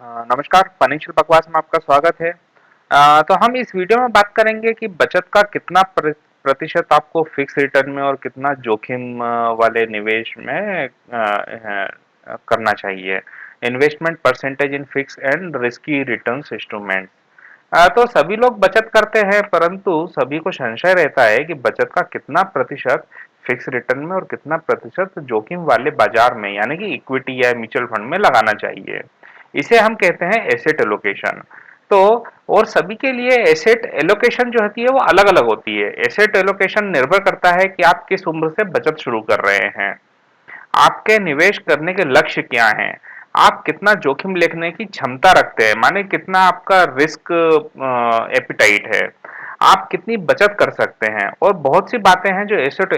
नमस्कार, फाइनेंशियल बकवास में आपका स्वागत है। तो हम इस वीडियो में बात करेंगे कि बचत का कितना प्रतिशत आपको फिक्स रिटर्न में और कितना जोखिम वाले निवेश में करना चाहिए। Investment percentage in fix and risky returns instrument. तो सभी लोग बचत करते हैं, परंतु सभी को संशय रहता है कि बचत का कितना प्रतिशत फिक्स रिटर्न में और कितना प्रतिशत जोखिम वाले बाजार में यानी कि इक्विटी या म्यूचुअल फंड में लगाना चाहिए। इसे हम कहते हैं एसेट एलोकेशन। तो और सभी के लिए एसेट एलोकेशन जो होती है वो अलग अलग होती है। एसेट एलोकेशन निर्भर करता है कि आप किस उम्र से बचत शुरू कर रहे हैं, आपके निवेश करने के लक्ष्य क्या हैं, आप कितना जोखिम लेने की क्षमता रखते हैं, माने कितना आपका रिस्क एपिटाइट है, आप कितनी बचत कर सकते हैं, और बहुत सी बातें हैं जो एसेट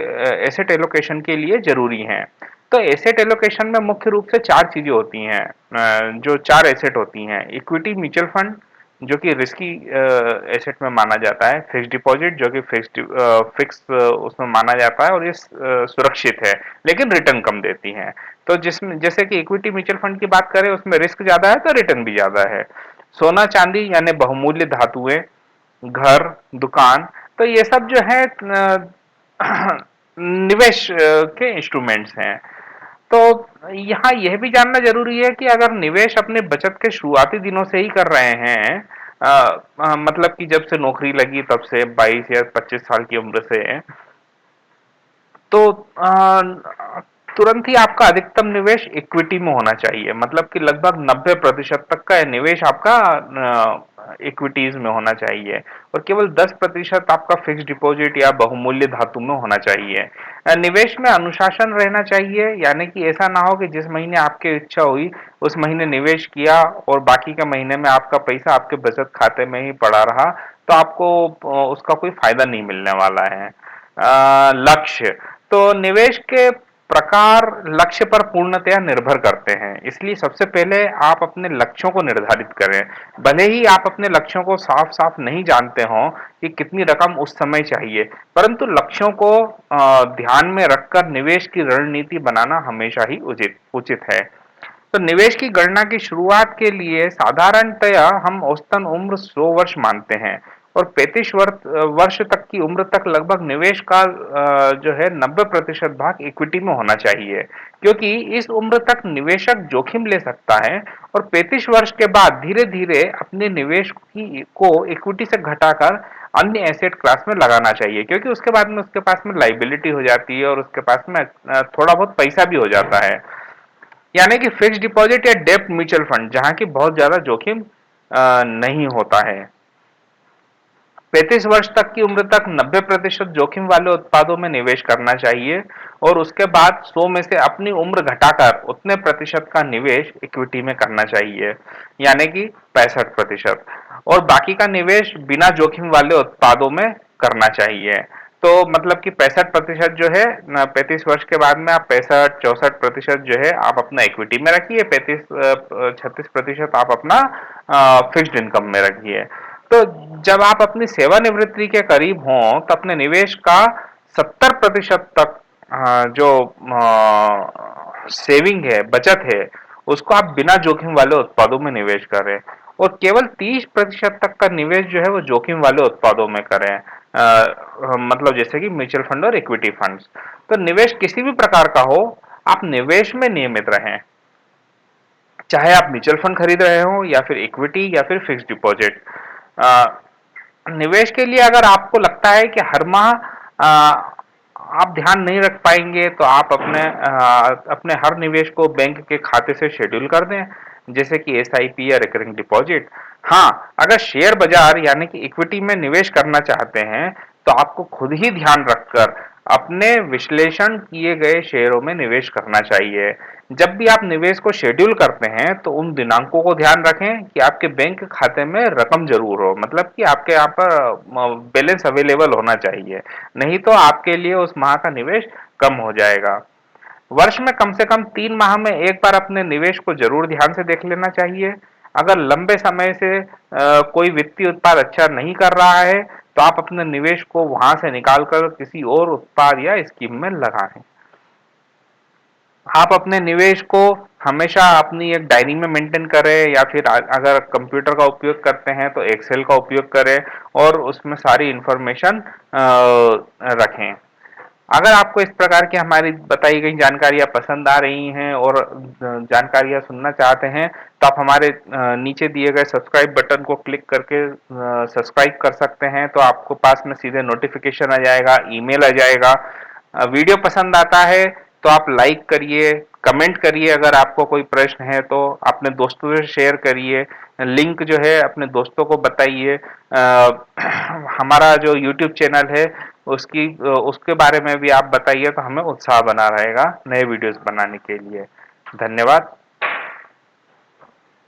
एसेट एलोकेशन के लिए जरूरी हैं। तो एसेट एलोकेशन में मुख्य रूप से चार चीजें होती हैं। जो चार एसेट होती हैं: इक्विटी म्यूचुअल फंड जो कि रिस्की एसेट में माना जाता है, फिक्स डिपॉजिट जो कि फिक्स उसमें माना जाता है और ये सुरक्षित है लेकिन रिटर्न कम देती हैं। तो जिसमें जैसे कि इक्विटी म्यूचुअल फंड की बात करें, उसमें रिस्क ज्यादा है तो रिटर्न भी ज्यादा है। सोना चांदी यानी बहुमूल्य धातुएं, घर, दुकान, तो ये सब जो है निवेश के इंस्ट्रूमेंट्स हैं। तो यहाँ यह भी जानना जरूरी है कि अगर निवेश अपने बचत के शुरुआती दिनों से ही कर रहे हैं, मतलब कि जब से नौकरी लगी तब से 22 या 25 साल की उम्र से, तो तुरंत ही आपका अधिकतम निवेश इक्विटी में होना चाहिए। मतलब कि लगभग 90% तक का निवेश आपका इक्विटीज में होना चाहिए और केवल 10% आपका फिक्स डिपॉजिट या बहुमूल्य धातु में होना चाहिए। निवेश में अनुशासन रहना चाहिए, यानी कि ऐसा ना हो कि जिस महीने आपकी इच्छा हुई उस महीने निवेश किया और बाकी के महीने में आपका पैसा आपके बचत खाते में ही पड़ा रहा, तो आपको उसका कोई फायदा नहीं मिलने वाला है। लक्ष्य, तो निवेश के प्रकार लक्ष्य पर पूर्णतया निर्भर करते हैं, इसलिए सबसे पहले आप अपने लक्ष्यों को निर्धारित करें। भले ही आप अपने लक्ष्यों को साफ साफ नहीं जानते हो कि कितनी रकम उस समय चाहिए, परंतु लक्ष्यों को ध्यान में रखकर निवेश की रणनीति बनाना हमेशा ही उचित उचित है। तो निवेश की गणना की शुरुआत के लिए साधारणतया हम औसतन उम्र 100 वर्ष मानते हैं और 35 वर्ष तक की उम्र तक लगभग निवेश का जो है 90% भाग इक्विटी में होना चाहिए, क्योंकि इस उम्र तक निवेशक जोखिम ले सकता है और 35 वर्ष के बाद धीरे धीरे अपने निवेश की को इक्विटी से घटाकर अन्य एसेट क्लास में लगाना चाहिए, क्योंकि उसके बाद में उसके पास में लाइबिलिटी हो जाती है और उसके पास में थोड़ा बहुत पैसा भी हो जाता है। यानी कि फिक्स डिपॉजिट या डेब्ट म्यूचुअल फंड जहां की बहुत ज्यादा जोखिम नहीं होता है। 35 वर्ष तक की उम्र तक 90% जोखिम वाले उत्पादों में निवेश करना चाहिए और उसके बाद 100 में से अपनी उम्र घटाकर उतने प्रतिशत का निवेश इक्विटी में करना चाहिए, यानी कि 65%, और बाकी का निवेश बिना जोखिम वाले उत्पादों में करना चाहिए। तो मतलब कि 65% जो है 35 वर्ष के बाद में आप 65 64% जो है आप अपना इक्विटी में रखिए, 36% आप अपना फिक्स्ड इनकम में रखिए। तो जब आप अपनी सेवानिवृत्ति के करीब हों तो अपने निवेश का 70% तक जो सेविंग है, बचत है, उसको आप बिना जोखिम वाले उत्पादों में निवेश करें और केवल 30% तक का निवेश जो है वो जोखिम वाले उत्पादों में करें। मतलब जैसे कि म्यूचुअल फंड और इक्विटी फंड्स। तो निवेश किसी भी प्रकार का हो, आप निवेश में नियमित रहें, चाहे आप म्यूचुअल फंड खरीद रहे हो या फिर इक्विटी या फिर फिक्स डिपॉजिट। निवेश के लिए अगर आपको लगता है कि हर माह आप ध्यान नहीं रख पाएंगे तो आप अपने हर निवेश को बैंक के खाते से शेड्यूल कर दें, जैसे कि एसआईपी या रिकरिंग डिपॉजिट। हाँ, अगर शेयर बाजार यानी कि इक्विटी में निवेश करना चाहते हैं तो आपको खुद ही ध्यान रखकर अपने विश्लेषण किए गए शेयरों में निवेश करना चाहिए। जब भी आप निवेश को शेड्यूल करते हैं तो उन दिनांकों को ध्यान रखें कि आपके बैंक खाते में रकम जरूर हो, मतलब कि आपके यहाँ पर बैलेंस अवेलेबल होना चाहिए, नहीं तो आपके लिए उस माह का निवेश कम हो जाएगा। वर्ष में कम से कम 3 माह में एक बार अपने निवेश को जरूर ध्यान से देख लेना चाहिए। अगर लंबे समय से कोई वित्तीय उत्पाद अच्छा नहीं कर रहा है तो आप अपने निवेश को वहां से निकालकर किसी और उत्पाद या स्कीम में लगाएं। आप अपने निवेश को हमेशा अपनी एक डायरी में मेंटेन करें, या फिर अगर कंप्यूटर का उपयोग करते हैं तो एक्सेल का उपयोग करें और उसमें सारी इंफॉर्मेशन रखें। अगर आपको इस प्रकार की हमारी बताई गई जानकारियाँ पसंद आ रही हैं और जानकारियाँ सुनना चाहते हैं, तो आप हमारे नीचे दिए गए सब्सक्राइब बटन को क्लिक करके सब्सक्राइब कर सकते हैं। तो आपको पास में सीधे नोटिफिकेशन आ जाएगा, ईमेल आ जाएगा। वीडियो पसंद आता है तो आप लाइक करिए, कमेंट करिए, अगर आपको कोई प्रश्न है तो अपने दोस्तों से शेयर करिए, लिंक जो है अपने दोस्तों को बताइए। हमारा जो यूट्यूब चैनल है उसके बारे में भी आप बताइए, तो हमें उत्साह बना रहेगा नए वीडियोस बनाने के लिए। धन्यवाद।